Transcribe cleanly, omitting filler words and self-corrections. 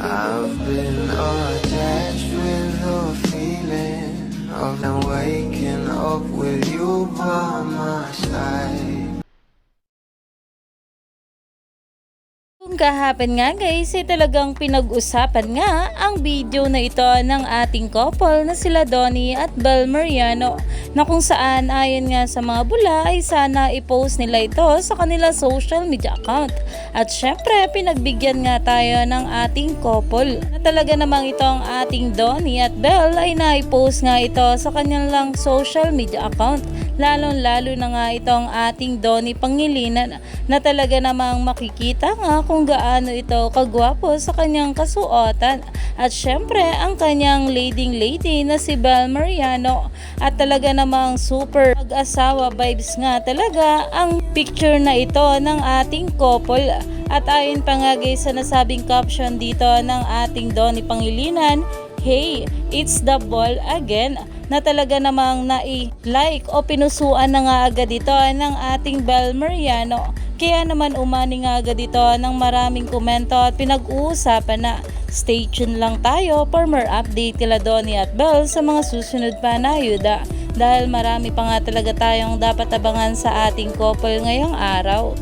I've been attached with the feeling of now waking up with you by my side. Kung kahapon nga guys, ay talagang pinag-usapan nga ang video na ito ng ating couple na sila Donnie at Bel Mariano, na kung saan ayon nga sa mga bula ay sana i-post nila ito sa kanila social media account. At syempre pinagbigyan nga tayo ng ating couple na talaga namang itong ating Donnie at Bel ay na-post nga ito sa kanilang social media account. Lalong-lalo na nga itong ating Donnie Pangilinan na talaga namang makikita nga kung gaano ito kagwapo sa kanyang kasuotan. At syempre ang kanyang leading lady na si Bel Mariano, at talaga namang super mag-asawa vibes nga talaga ang picture na ito ng ating couple. At ayon pa nga guys sa nasabing caption dito ng ating Donnie Pangilinan, "Hey, it's the ball again," na talaga namang nai-like o pinusuan na nga agad ito ng ating Bel Mariano. Kaya naman umani nga agad ito ng maraming komento at pinag-uusapan na. Stay tuned lang tayo for more update kila Donnie at Bel sa mga susunod pa na ayuda, dahil marami pa nga talaga tayong dapat abangan sa ating couple ngayong araw.